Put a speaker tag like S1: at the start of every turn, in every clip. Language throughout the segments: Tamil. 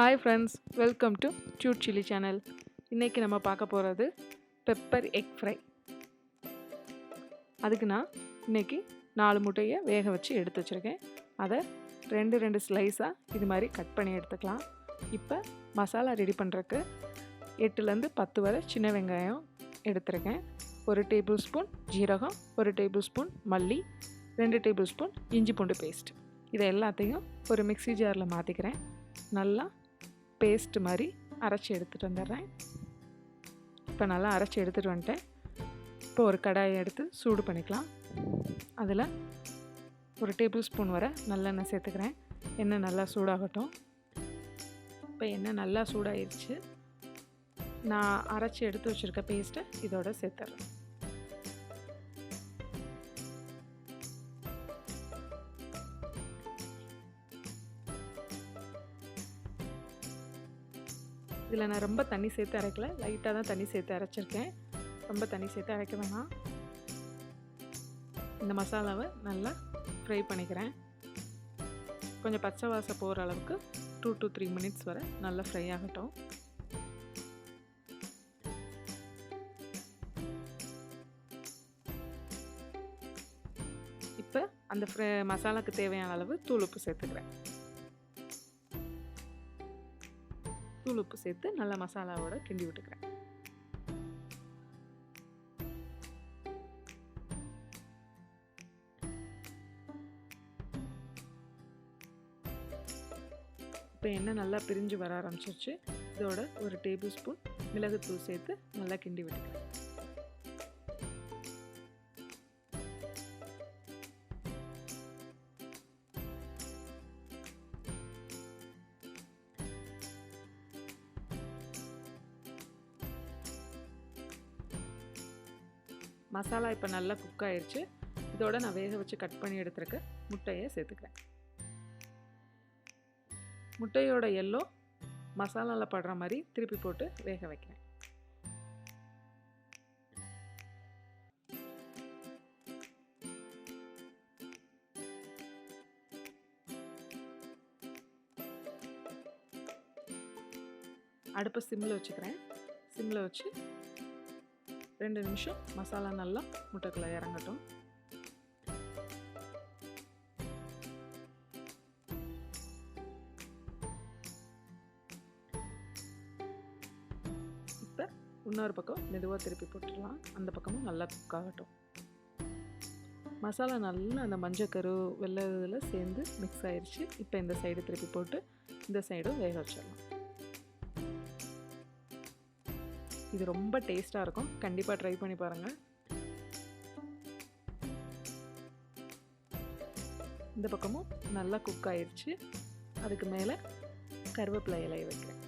S1: Hi friends, welcome to Cute Chilli channel. இன்னைக்கு நம்ம பார்க்க போறது பெப்பர் எக் ஃப்ரை. அதுக்கு நான் இன்னைக்கு 4 முட்டையை வேக வச்சு எடுத்து வச்சிருக்கேன். அதை ரெண்டு ஸ்லைஸா இது மாதிரி கட் பண்ணி எடுத்துக்கலாம். இப்போ மசாலா ரெடி பண்றதுக்கு 8 ல இருந்து 10 வரை சின்ன வெங்காயம் எடுத்துருக்கேன். 1 டேபிள்ஸ்பூன் ஜீரகம், 1 டேபிள்ஸ்பூன் மல்லி, 2 டேபிள்ஸ்பூன் இஞ்சி பூண்டு பேஸ்ட். இதை எல்லாத்தையும் ஒரு மிக்ஸி ஜாரில் மாற்றிக்கிறேன். நல்லா பேஸ்ட் மாதிரி அரைச்சி எடுத்துகிட்டு வந்துடுறேன். இப்போ நல்லா அரைச்சி எடுத்துகிட்டு வந்துட்டேன். இப்போ ஒரு கடாயை எடுத்து சூடு பண்ணிக்கலாம். அதில் 1 டேபிள் ஸ்பூன் வரை நல்லெண்ணெய் சேர்த்துக்கிறேன். எண்ணெய் நல்லா சூடாகட்டும். இப்போ எண்ணெய் நல்லா சூடாகிடுச்சு. நான் அரைச்சி எடுத்து வச்சுருக்க பேஸ்ட்டை இதோட சேர்த்துட்றேன். இதில் நான் ரொம்ப தண்ணி சேர்த்து அரைக்கல, லைட்டாக தான் தண்ணி சேர்த்து அரைச்சிருக்கேன். ரொம்ப தண்ணி சேர்த்து அரைக்க வேணாம். இந்த மசாலாவை நல்லா ஃப்ரை பண்ணிக்கிறேன். கொஞ்சம் பச்சை வாசம் போகிற அளவுக்கு 2 to 3 minutes வரை நல்லா ஃப்ரை ஆகட்டும். இப்போ அந்த மசாலாவுக்கு தேவையான அளவு தூள் உப்பு சேர்த்துக்கிறேன். தூள் உப்பு சேர்த்து நல்லா மசாலாவோட கிண்டி விட்டுக்கிறேன். இப்போ எண்ணெய் நல்லா பிரிஞ்சு வர ஆரம்பிச்சிருச்சு. இதோட 1 டேபிள் ஸ்பூன் மிளகுத்தூள் சேர்த்து நல்லா கிண்டி விட்டுக்கிறேன். மசாலா இப்போ நல்லா குக் ஆயிடுச்சு. இதோட நான் வேக வச்சு கட் பண்ணி எடுத்துருக்க முட்டையை சேர்த்துக்கிறேன். முட்டையோட எல்லோ மசாலாவில் படுற மாதிரி திருப்பி போட்டு வேக வைக்கிறேன். அடுப்பை சிம்மில் வச்சுக்கிறேன். சிம்மில் வச்சு 2 நிமிஷம் மசாலா நல்லா முட்டைக்குள்ள இறங்கட்டும். இப்போ இன்னொரு பக்கம் மெதுவாக திருப்பி போட்டுடலாம். அந்த பக்கமும் நல்லா குக் ஆகட்டும். மசாலா நல்லா அந்த மஞ்சக்கரு வெள்ளை இதில் சேர்ந்து மிக்ஸ் ஆயிடுச்சு. இப்போ இந்த சைடு திருப்பி போட்டு இந்த சைடும் வேக வச்சிடலாம். இது ரொம்ப டேஸ்ட்டாக இருக்கும். கண்டிப்பாக ட்ரை பண்ணி பாருங்கள். இந்த பக்கமும் நல்லா குக் ஆயிடுச்சு. அதுக்கு மேலே கருவேப்பிலை இலையை வைக்கிறேன்.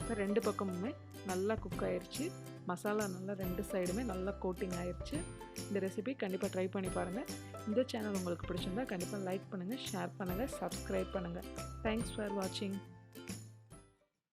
S1: இப்போ 2 பக்கமுமே நல்லா குக் ஆயிடுச்சு. மசாலா நல்லா 2 சைடுமே நல்லா கோட்டிங் ஆயிடுச்சு. இந்த ரெசிபி கண்டிப்பாக ட்ரை பண்ணி பாருங்கள். இந்த சேனல் உங்களுக்கு பிடிச்சிருந்தா கண்டிப்பாக லைக் பண்ணுங்கள், ஷேர் பண்ணுங்கள், சப்ஸ்கிரைப் பண்ணுங்கள். தேங்க்ஸ் ஃபார் வாட்சிங்.